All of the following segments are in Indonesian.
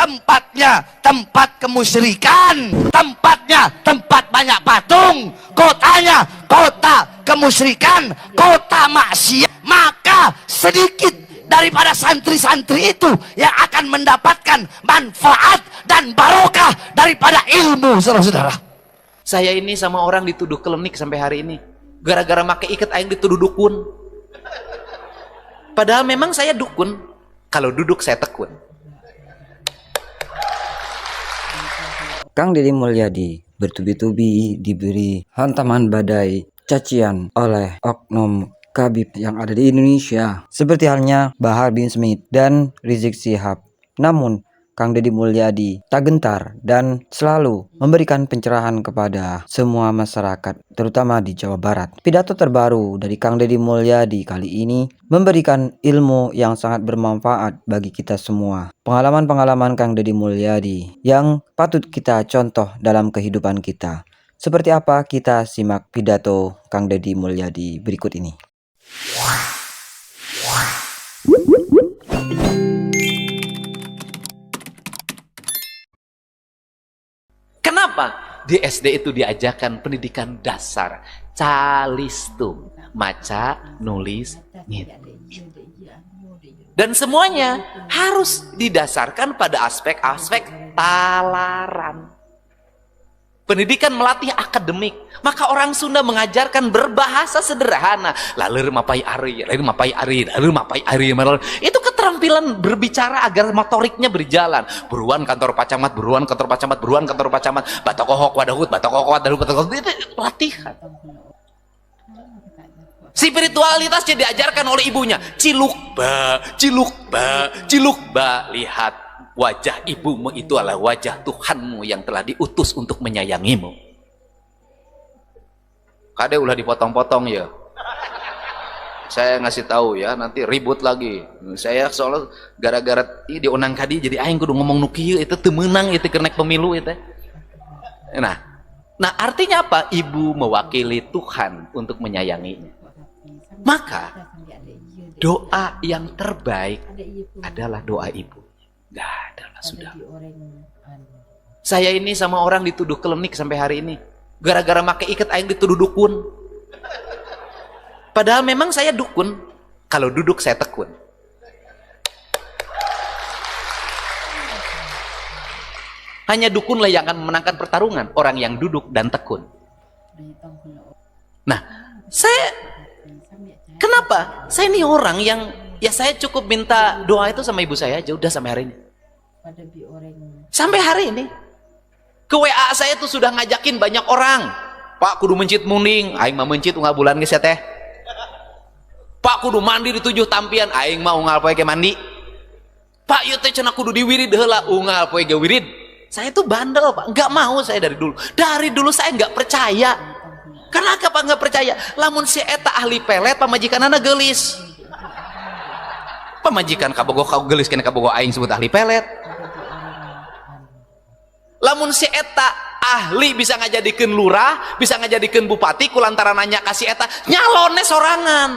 tempatnya tempat kemusyrikan, tempatnya tempat banyak patung, kotanya kota kemusyrikan, kota maksiat, maka sedikit daripada santri-santri itu yang akan mendapatkan manfaat dan barokah daripada ilmu, saudara-saudara. Saya ini sama orang dituduh klinik sampai hari ini gara-gara make ikat aing dituduh dukun, padahal memang saya dukun, kalau duduk saya tekun. Kang Deddy Mulyadi bertubi-tubi diberi hantaman badai cacian oleh oknum Khabib yang ada di Indonesia, seperti halnya Bahar bin Smith dan Rizik Syihab. Namun Kang Deddy Mulyadi tak gentar dan selalu memberikan pencerahan kepada semua masyarakat, terutama di Jawa Barat. Pidato terbaru dari Kang Deddy Mulyadi kali ini memberikan ilmu yang sangat bermanfaat bagi kita semua. Pengalaman-pengalaman Kang Deddy Mulyadi yang patut kita contoh dalam kehidupan kita. Seperti apa, kita simak pidato Kang Deddy Mulyadi berikut ini. Kenapa? Di SD itu diajarkan pendidikan dasar, calistung, maca, nulis, ngitung. Dan semuanya harus didasarkan pada aspek-aspek talaran. Pendidikan melatih akademik, maka orang Sunda mengajarkan berbahasa sederhana. Laler mapai ari, laler mapai ari, laler mapai ari. Itu keterampilan berbicara agar motoriknya berjalan. Buruan kantor pacamat, buruan kantor pacamat, buruan kantor pacamat. Batokohok wadahut, batokohok wadahut, batokohok. Itu latihan. Spiritualitasnya diajarkan oleh ibunya. Cilukba, cilukba, cilukba. Lihat. Wajah ibumu itu adalah wajah Tuhanmu yang telah diutus untuk menyayangimu. Kade ulah dipotong-potong ya. Saya ngasih tahu ya, nanti ribut lagi. Saya soalnya gara-gara di onang kadi jadi aing kudu ngomong nukieu itu teu meunang itu kenek pemilu itu. Nah artinya apa? Ibu mewakili Tuhan untuk menyayanginya. Maka doa yang terbaik adalah doa ibu. Gak ada lah sudah. Saya ini sama orang dituduh klinik sampai hari ini gara-gara make ikat aing dituduh dukun, padahal memang saya dukun, kalau duduk saya tekun. Hanya dukunlah yang akan memenangkan pertarungan, orang yang duduk dan tekun. Nah, kenapa? Saya ini orang yang ya saya cukup minta doa itu sama ibu saya aja udah sampai hari ini. Sampai hari ini. Ke WA saya tuh sudah ngajakin banyak orang. Pak kudu mencit muning, aing mah mencit unggal bulan geus ya teh. Pak kudu mandi di 7 tampian, aing mah unggal poe ge mandi. Pak ieu teh cenah kudu diwirid heula, unggal poe ge wirid. Saya tuh bandel, Pak. Enggak mau saya dari dulu. Dari dulu saya enggak percaya. Karena apa enggak percaya? Lamun si eta ahli pelet pamajikanana geulis. Pemajikan kabogoh kau gelis kena kabogoh aing sebut ahli pelet. Lamun si eta ahli bisa ngajadikeun lurah, bisa ngajadikeun bupati kulantaran nanya kasih eta nyalonnya sorangan.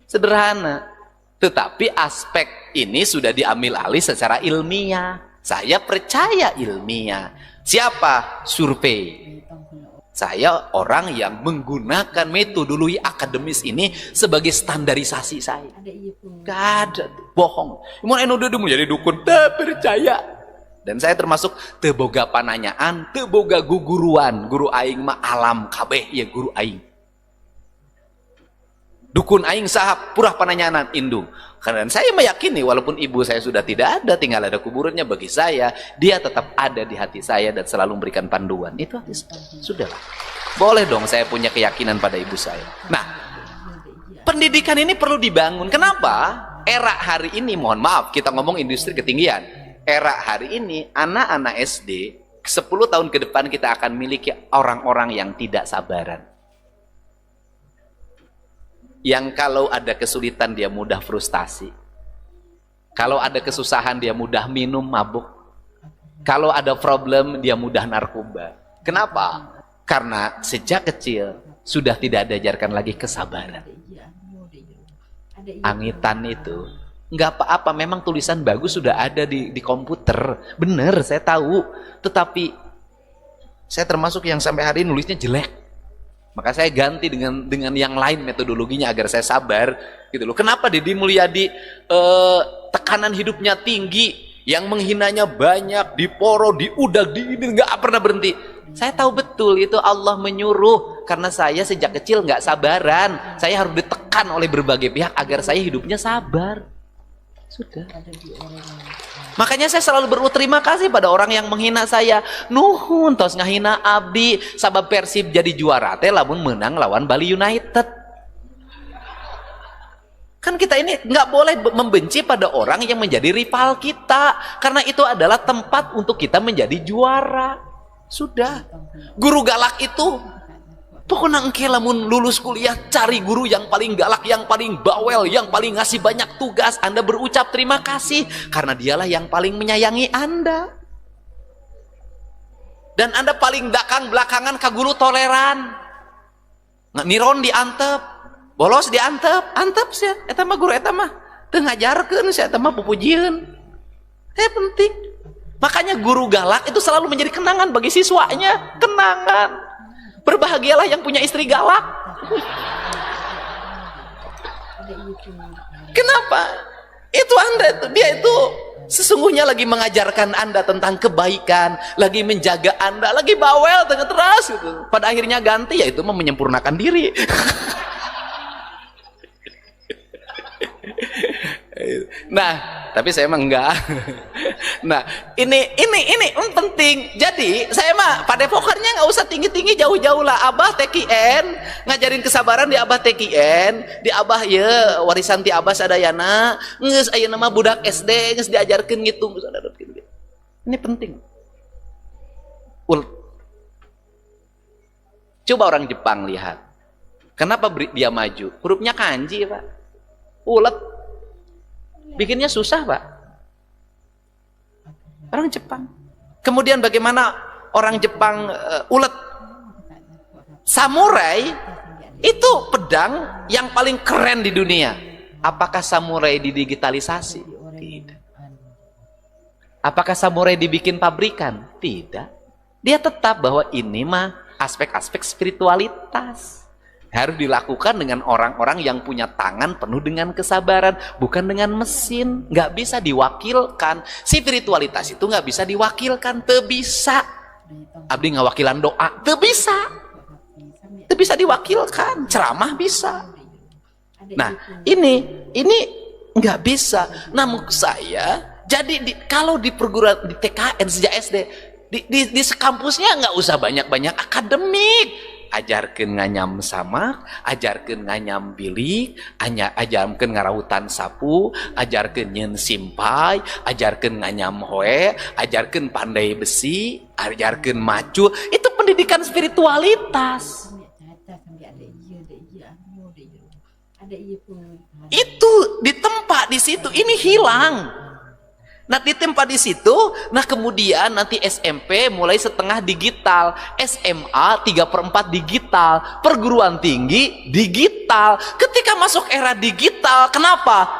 Sederhana. Tetapi aspek ini sudah diambil alih secara ilmiah. Saya percaya ilmiah. Siapa? Survei. Saya orang yang menggunakan metodologi akademis ini sebagai standarisasi saya. Gak ada, bohong. Mau enu duduk menjadi dukun, tak percaya. Dan saya termasuk teboga pananyaan, teboga guguruan. Guru aing mah alam kabeh ya guru aing. Dukun aing sahab purah pananyaan indung. Karena saya meyakini walaupun ibu saya sudah tidak ada, tinggal ada kuburannya, bagi saya dia tetap ada di hati saya dan selalu memberikan panduan. Itu hati saya. Sudahlah. Boleh dong saya punya keyakinan pada ibu saya. Nah, pendidikan ini perlu dibangun. Kenapa? Era hari ini, mohon maaf, kita ngomong industri ketinggian. Era hari ini, anak-anak SD, 10 tahun ke depan kita akan miliki orang-orang yang tidak sabaran. Yang kalau ada kesulitan dia mudah frustasi. Kalau ada kesusahan dia mudah minum, mabuk. Kalau ada problem dia mudah narkoba. Kenapa? Karena sejak kecil sudah tidak diajarkan lagi kesabaran. Angitan itu Nggak apa-apa, memang tulisan bagus sudah ada di komputer. Bener, saya tahu. Tetapi saya termasuk yang sampai hari ini nulisnya jelek. Maka saya ganti dengan yang lain metodologinya agar saya sabar gitu loh. Kenapa Deddy Mulyadi tekanan hidupnya tinggi, yang menghinanya banyak, diporo, diudag, nggak pernah berhenti. Saya tahu betul itu Allah menyuruh, karena saya sejak kecil nggak sabaran. Saya harus ditekan oleh berbagai pihak agar saya hidupnya sabar. Sudah. Makanya saya selalu berterima kasih pada orang yang menghina saya. Nuhun tos ngahina abdi, sabab Persib jadi juara teh lamun menang lawan Bali United. Kan kita ini nggak boleh membenci pada orang yang menjadi rival kita, karena itu adalah tempat untuk kita menjadi juara. Sudah. Guru galak itu pokoknya engke lamun lulus kuliah cari guru yang paling galak, yang paling bawel, yang paling ngasih banyak tugas. Anda berucap terima kasih karena dialah yang paling menyayangi Anda. Dan Anda paling belakangan ke guru toleran. Niron diantep, bolos diantep, antep sih. Eta mah guru eta mah teu ngajarkeun sih, eta mah pupujieun. Penting. Makanya guru galak itu selalu menjadi kenangan bagi siswanya, kenangan. Berbahagialah yang punya istri galak. Kenapa? Itu Anda itu, dia itu sesungguhnya lagi mengajarkan Anda tentang kebaikan, lagi menjaga Anda, lagi bawel terus gitu. Pada akhirnya ganti, yaitu menyempurnakan diri. Nah, tapi saya emang enggak. Nah, ini penting. Jadi saya mah pada pokoknya nggak usah tinggi-tinggi, jauh-jauh lah. Abah TKN ngajarin kesabaran di Abah TKN, di Abah ya warisan ti Abah sadayana. Nges ayeuna mah budak SD nges diajarkeun ngitung. Ini penting. Coba orang Jepang lihat. Kenapa dia maju? Hurufnya kanji, Pak. Ulet. Bikinnya susah, Pak. Orang Jepang. Kemudian bagaimana orang Jepang ulet? Samurai itu pedang yang paling keren di dunia. Apakah samurai didigitalisasi? Tidak. Apakah samurai dibikin pabrikan? Tidak. Dia tetap bahwa ini mah aspek-aspek spiritualitas. Harus dilakukan dengan orang-orang yang punya tangan penuh dengan kesabaran, bukan dengan mesin. Nggak bisa diwakilkan. Spiritualitas itu nggak bisa diwakilkan, teu bisa. Abdi ngawakilan doa, teu bisa. Teu bisa diwakilkan. Ceramah bisa. Nah, ini nggak bisa. Namun saya, jadi kalau di perguruan di TKN sejak SD, di sekampusnya nggak usah banyak-banyak akademik. Ajarkeun nganyam samak, ajarkeun nganyam bilik, ajarkeun ngarautan sapu, ajarkeun nyeun simpai, ajarkeun nganyam hoe, ajarkeun pandai besi, ajarkeun macu. Itu pendidikan spiritualitas. Itu ditempa di situ, ini hilang. Nah ditempa di situ, nah kemudian nanti SMP mulai setengah digital, SMA 3/4 digital, perguruan tinggi digital. Ketika masuk era digital, kenapa?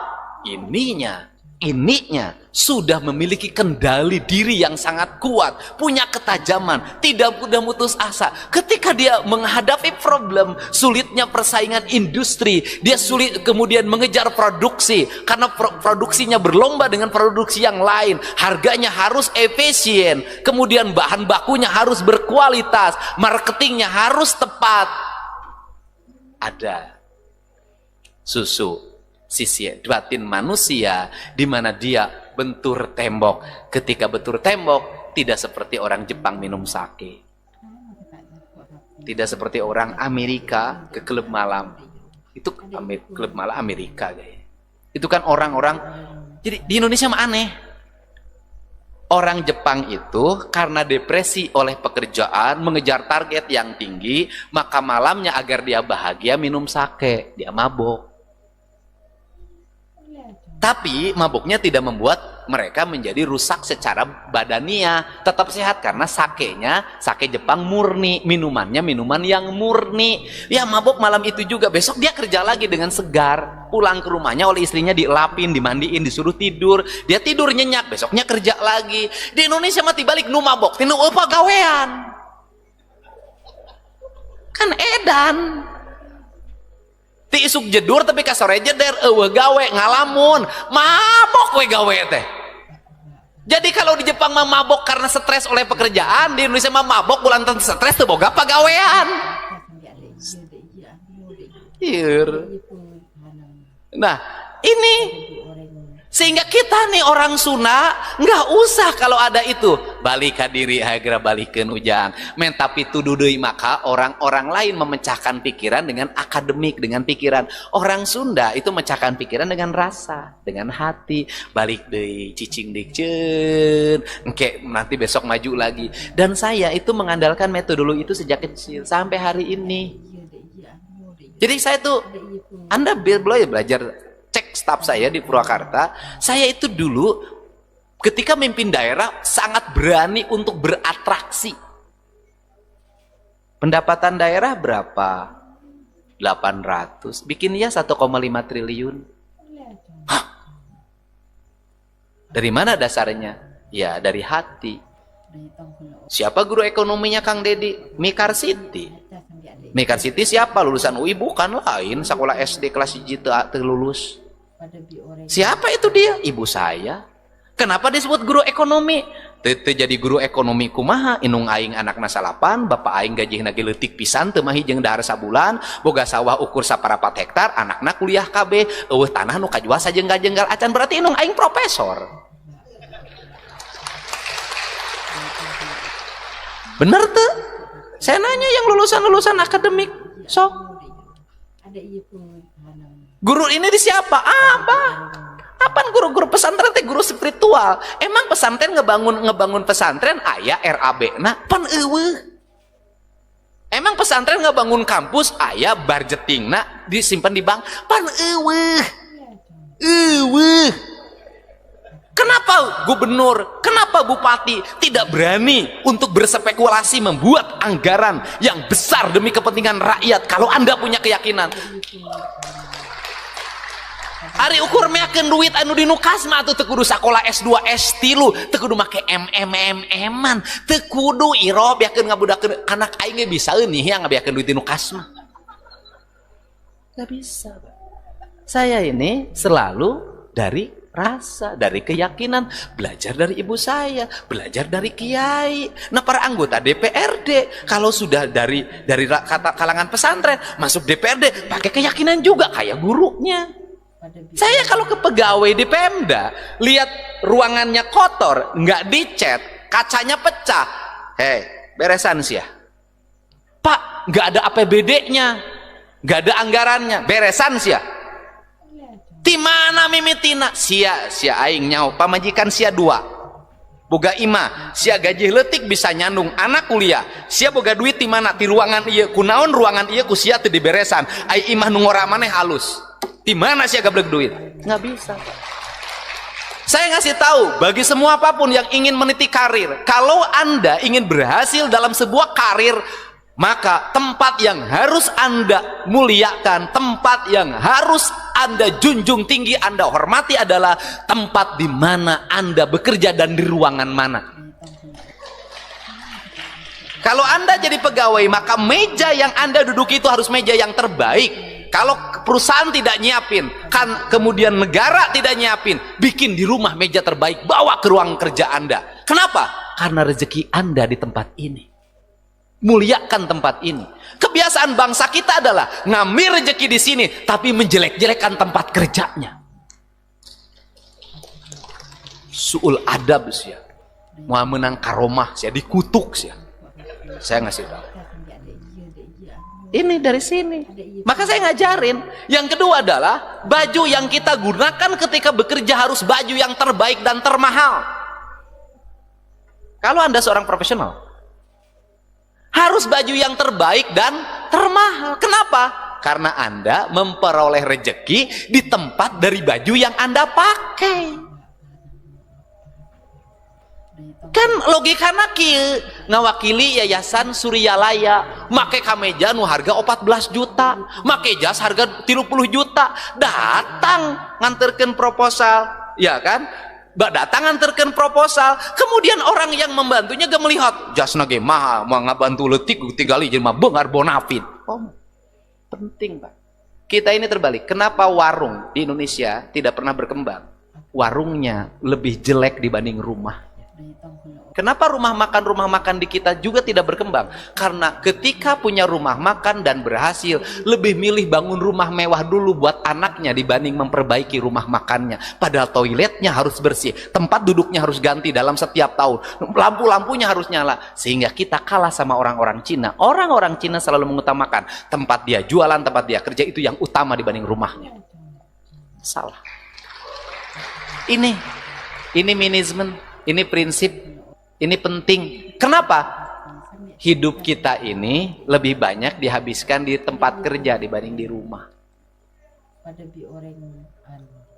Ininya sudah memiliki kendali diri yang sangat kuat, punya ketajaman, tidak mudah putus asa. Ketika dia menghadapi problem, sulitnya persaingan industri, dia sulit kemudian mengejar produksi, karena produksinya berlomba dengan produksi yang lain, harganya harus efisien, kemudian bahan bakunya harus berkualitas, marketingnya harus tepat. Ada susu sisi batin manusia di mana dia bentur tembok. Ketika bentur tembok, tidak seperti orang Jepang minum sake, tidak seperti orang Amerika ke klub malam. Itu klub malam Amerika kayaknya. Itu kan orang-orang. Jadi di Indonesia mah aneh. Orang Jepang itu karena depresi oleh pekerjaan, mengejar target yang tinggi, maka malamnya agar dia bahagia minum sake, dia mabok. Tapi mabuknya tidak membuat mereka menjadi rusak secara badania. Tetap sehat karena sakenya sake Jepang murni, minumannya minuman yang murni. Ya mabok malam itu juga, besok dia kerja lagi dengan segar. Pulang ke rumahnya oleh istrinya dielapin, dimandiin, disuruh tidur. Dia tidur nyenyak, besoknya kerja lagi. Di Indonesia mati balik nu mabok, tinu apa gawean. Kan edan. Ti isuk jedur tapi ka sore jeder eueuh gawe ngalamun mabok we gawe teh. Jadi kalau di Jepang mah mabok karena stres oleh pekerjaan, di Indonesia mah mabok bulantan stres teu boga pagawean. Ieur. Nah, ini sehingga kita nih orang Sunda nggak usah kalau ada itu balik ke diri hagra balikeun ujang men, tapi tuduh deui maka orang-orang lain memecahkan pikiran dengan akademik, dengan pikiran. Orang Sunda itu memecahkan pikiran dengan rasa, dengan hati. Balik deui cicing dikeun engke nanti besok maju lagi. Dan saya itu mengandalkan metodologi itu sejak kecil sampai hari ini. Jadi saya tuh, Anda belajar cek staf saya di Purwakarta, saya itu dulu ketika memimpin daerah sangat berani untuk beratraksi. Pendapatan daerah berapa? 800, bikin ya 1,5 triliun. Hah? Dari mana dasarnya? Ya dari hati. Siapa guru ekonominya Kang Dedi? Mikar Siti. Mikar Siti siapa? Lulusan UI bukan lain, sekolah SD kelas 1 teu lulus. Siapa itu dia? Ibu saya. Kenapa disebut guru ekonomi? Teu jadi guru ekonomi kumaha? Inung aing anakna salapan, bapak aing gajihna ge leutik pisan teu mah hijeng dahar sabulan, boga sawah ukur saparapat hektar, anakna kuliah KB, eueuh tanah nu kajual sajenggal-jenggal acan, berarti inung aing profesor. Bener tuh? Saya nanya yang lulusan-lulusan akademik, sok. Guru ini di siapa? Apaan guru-guru pesantren teh guru spiritual. Emang pesantren ngebangun pesantren aya RAB na pan eueuh. Emang pesantren ngebangun kampus aya budgetingna disimpan di bank pan eueuh. Kenapa gubernur, kenapa bupati tidak berani untuk berspekulasi membuat anggaran yang besar demi kepentingan rakyat kalau Anda punya keyakinan? Ari ukur meakeun duit anu di Nukasma atuh teu kudu sakolah S2 S3 teu kudu make MM-an, teu kudu iro biakeun ngabudakeun anak aing ge bisa eunih ya ngabiakeun duit di Nukasma. Enggak bisa, Pak. Saya ini selalu dari rasa, dari keyakinan, belajar dari ibu saya, belajar dari kiai. Nah, para anggota DPRD kalau sudah dari kalangan pesantren masuk DPRD pakai keyakinan juga kayak gurunya. Saya kalau ke pegawai di Pemda lihat ruangannya kotor, nggak dicat, kacanya pecah, beresan sih ya Pak, nggak ada APBD-nya, nggak ada anggarannya, beresan sih ya. Di mana mimitina? Sia aing nyaho pamajikan sia 2. Boga imah, sia gaji leutik bisa nyandung anak kuliah. Sia boga duit di mana? Di ruangan ieu. Kunaon ruangan ieu ku sia teu diberesan. Ai imah nu ngora maneh halus. Di mana sia gablek duit? Nggak bisa, Pak. Saya ngasih tahu bagi semua apapun yang ingin meniti karir, kalau Anda ingin berhasil dalam sebuah karir, maka tempat yang harus Anda muliakan, tempat yang harus Anda junjung tinggi, Anda hormati adalah tempat di mana Anda bekerja dan di ruangan mana. Kalau Anda jadi pegawai, maka meja yang Anda duduki itu harus meja yang terbaik. Kalau perusahaan tidak nyiapin, kan kemudian negara tidak nyiapin, bikin di rumah meja terbaik, bawa ke ruang kerja Anda. Kenapa? Karena rezeki Anda di tempat ini. Muliakan tempat ini. Kebiasaan bangsa kita adalah ngambil rezeki di sini, tapi menjelek-jelekkan tempat kerjanya. Suul adab sih. Mau menang karomah sih, dikutuk sih. Saya ngasih tahu. Ini dari sini. Maka saya ngajarin. Yang kedua adalah baju yang kita gunakan ketika bekerja harus baju yang terbaik dan termahal. Kalau Anda seorang profesional, harus baju yang terbaik dan termahal. Kenapa? Karena Anda memperoleh rezeki di tempat dari baju yang Anda pakai. Kan logikana kieu ngawakili Yayasan Suryalaya make kameja nu harga 14 juta, make jas harga 30 juta, datang nganterkeun proposal, ya kan? Datang nganterkeun proposal, kemudian orang yang membantunya gak melihat jasna ge mahal, mau ngabantu leutik tinggali jelema beungar bonafit. Oh, penting, Pak. Kita ini terbalik. Kenapa warung di Indonesia tidak pernah berkembang? Warungnya lebih jelek dibanding rumah. Kenapa rumah makan di kita juga tidak berkembang? Karena ketika punya rumah makan dan berhasil, lebih milih bangun rumah mewah dulu buat anaknya dibanding memperbaiki rumah makannya. Padahal toiletnya harus bersih, tempat duduknya harus ganti dalam setiap tahun, lampu-lampunya harus nyala. Sehingga kita kalah sama orang-orang Cina. Orang-orang Cina selalu mengutamakan tempat dia jualan, tempat dia kerja itu yang utama dibanding rumahnya. Salah. Ini manajemen, ini prinsip. Ini penting. Kenapa? Hidup kita ini lebih banyak dihabiskan di tempat kerja dibanding di rumah.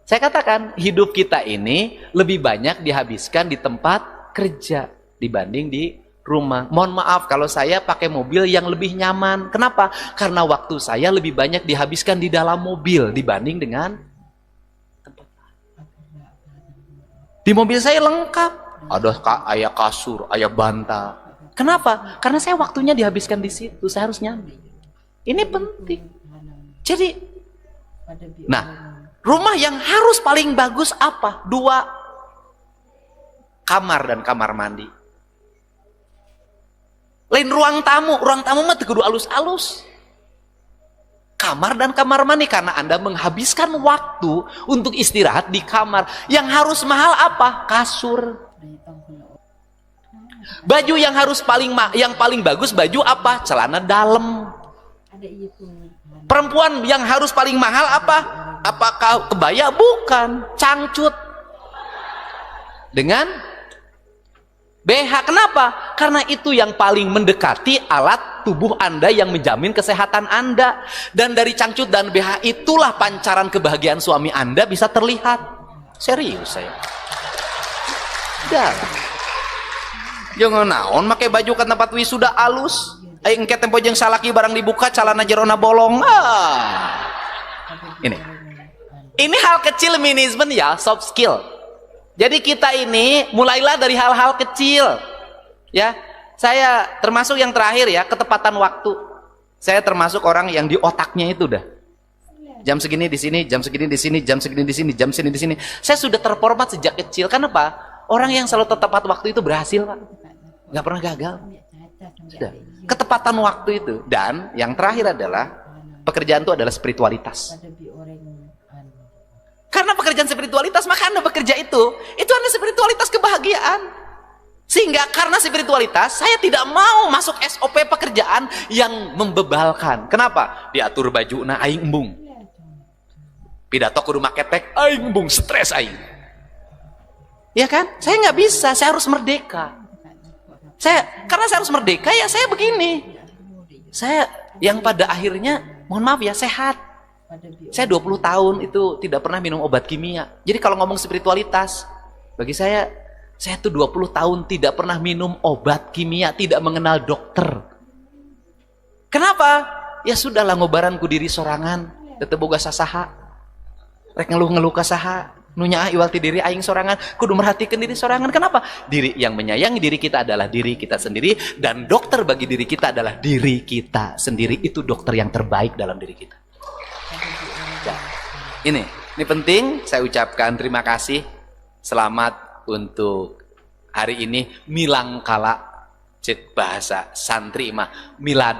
Saya katakan, hidup kita ini lebih banyak dihabiskan di tempat kerja dibanding di rumah. Mohon maaf kalau saya pakai mobil yang lebih nyaman. Kenapa? Karena waktu saya lebih banyak dihabiskan di dalam mobil dibanding dengan tempat. Di mobil saya lengkap. Ada ayah kasur, ayah bantal. Kenapa? Karena saya waktunya dihabiskan di situ. Saya harus nyaman. Ini penting. Jadi, nah, rumah yang harus paling bagus apa? 2 kamar dan kamar mandi. Lain ruang tamu mah teu kudu alus-alus. Kamar dan kamar mandi, karena Anda menghabiskan waktu untuk istirahat di kamar. Yang harus mahal apa? Kasur. Baju yang harus yang paling bagus baju apa? Celana dalam. Perempuan yang harus paling mahal apa? Apakah kebaya? Bukan, cangcut. Dengan BH. Kenapa? Karena itu yang paling mendekati alat tubuh Anda yang menjamin kesehatan Anda. Dan dari cangcut dan BH itulah pancaran kebahagiaan suami Anda bisa terlihat. Serius saya. Dah. Jangan naon make baju ke tempat wisuda alus. Aing engke tempo jeung salaki barang dibuka calana jerona bolong. Ini hal kecil manajemen ya, soft skill. Jadi kita ini mulailah dari hal-hal kecil. Ya, saya termasuk yang terakhir ya, ketepatan waktu. Saya termasuk orang yang di otaknya itu dah. Jam segini di sini, jam segini di sini, jam segini di sini, jam segini di sini. Saya sudah terformat sejak kecil. Kenapa? Orang yang selalu tepat waktu itu berhasil, Pak. Nggak pernah gagal. Sudah. Ketepatan waktu itu. Dan yang terakhir adalah pekerjaan itu adalah spiritualitas. Karena pekerjaan spiritualitas, maka Anda bekerja itu adalah spiritualitas kebahagiaan. Sehingga karena spiritualitas, saya tidak mau masuk SOP pekerjaan yang membebalkan. Kenapa? Diatur baju na aing embung. Pidato kudu make tek, aing embung, stres aing. Ya kan? Saya nggak bisa, saya harus merdeka. Karena saya harus merdeka, ya saya begini. Saya yang pada akhirnya, mohon maaf ya, sehat. Saya 20 tahun itu tidak pernah minum obat kimia. Jadi kalau ngomong spiritualitas, bagi saya tuh 20 tahun tidak pernah minum obat kimia, tidak mengenal dokter. Kenapa? Ya sudahlah, ngobaranku diri sorangan, tetep boga sasaha. Rek ngeluh-ngeluh ka saha, nu nyaah iwal ti diri aing sorangan, kudu merhatikan diri sorangan. Kenapa? Diri yang menyayangi diri kita adalah diri kita sendiri, dan dokter bagi diri kita adalah diri kita sendiri. Itu dokter yang terbaik dalam diri kita. Ya. Ini penting. Saya ucapkan terima kasih, selamat untuk hari ini. Milangkala, cek bahasa santri mah milad,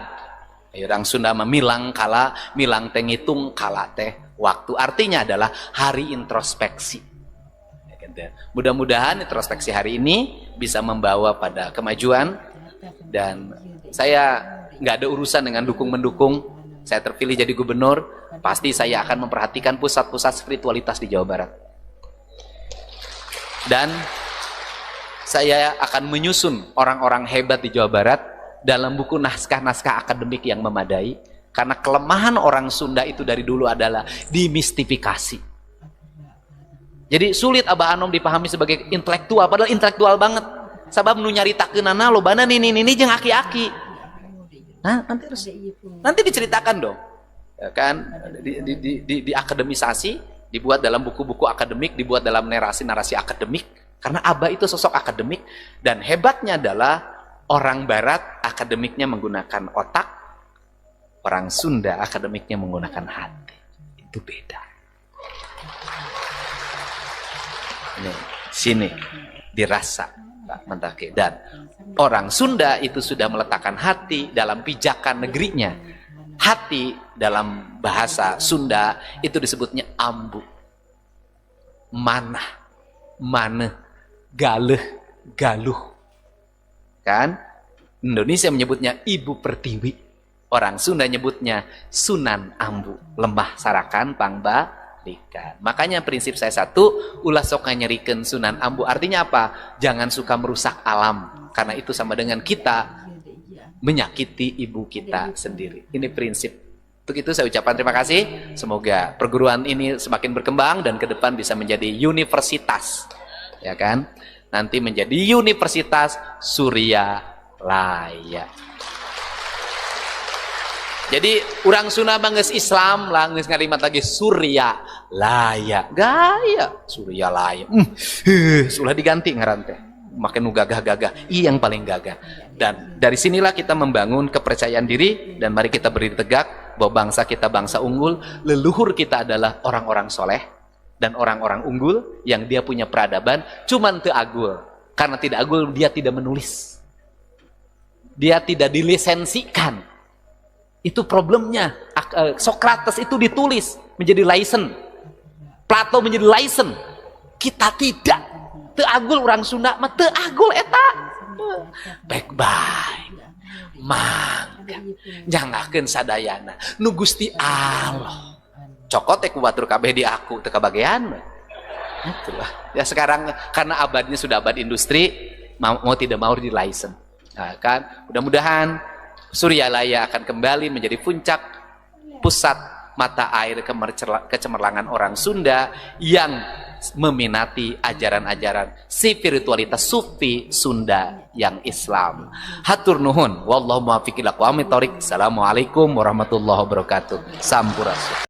orang Sunda mah milangkala, milang teh ngitung, kala teh waktu. Artinya adalah hari introspeksi. Mudah-mudahan introspeksi hari ini bisa membawa pada kemajuan. Dan saya nggak ada urusan dengan dukung-mendukung. Saya terpilih jadi gubernur, pasti saya akan memperhatikan pusat-pusat spiritualitas di Jawa Barat. Dan saya akan menyusun orang-orang hebat di Jawa Barat dalam buku naskah-naskah akademik yang memadai. Karena kelemahan orang Sunda itu dari dulu adalah dimistifikasi. Jadi sulit Abah Anom dipahami sebagai intelektual, padahal intelektual banget. sabab nu nyaritakeunana lobana nini jeung aki-aki. Nah, nanti diceritakan dong. Ya kan, di akademisasi, dibuat dalam buku-buku akademik, dibuat dalam narasi-narasi akademik, karena Abah itu sosok akademik, dan hebatnya adalah orang barat akademiknya menggunakan otak, orang Sunda akademiknya menggunakan hati. Itu beda. Nih, sini dirasa Pak Mentaki. Dan orang Sunda itu sudah meletakkan hati dalam pijakan negerinya. Hati dalam bahasa Sunda itu disebutnya ambu, manah, maneh, galeh, galuh. Kan? Indonesia menyebutnya Ibu Pertiwi. Orang Sunda nyebutnya Sunan Ambu, lembah Sarakan Pangbalikan. Makanya prinsip saya satu, ulah sok nyerikeun Sunan Ambu. Artinya apa? Jangan suka merusak alam, karena itu sama dengan kita menyakiti ibu kita sendiri. Ini prinsip. Untuk itu saya ucapkan terima kasih. Semoga perguruan ini semakin berkembang dan ke depan bisa menjadi universitas. Ya kan? Nanti menjadi Universitas Surya Laya. Jadi orang Sunda geus Islam lah, geus ngalimat lagi Surya Laya. Gaya Surya Laya. Sudah diganti ngaran teh. Makin gagah-gagah, yang paling gagah. Dan dari sinilah kita membangun kepercayaan diri, dan mari kita berdiri tegak bahwa bangsa kita bangsa unggul, leluhur kita adalah orang-orang soleh dan orang-orang unggul yang dia punya peradaban, cuman teu agul. Karena tidak agul dia tidak menulis, dia tidak dilisensikan. Itu problemnya. Sokrates itu ditulis menjadi license, Plato menjadi license, kita tidak. Teu agul orang Sunda mah teu agul eta. Baik-baik. Mangga. Jangakeun sadayana nu Gusti Allah. Cokot teh ku batur kabeh di aku teu kabagean. Itulah. Ya sekarang karena abadnya sudah abad industri, mau tidak mau di license. Nah, kan mudah-mudahan Surya Laya akan kembali menjadi puncak pusat mata air kecemerlangan orang Sunda yang meminati ajaran-ajaran spiritualitas sufi Sunda yang Islam. Hatur nuhun, wallahu muwaffiq ila aqwamit thoriq. Assalamualaikum warahmatullahi wabarakatuh. Sampurasun.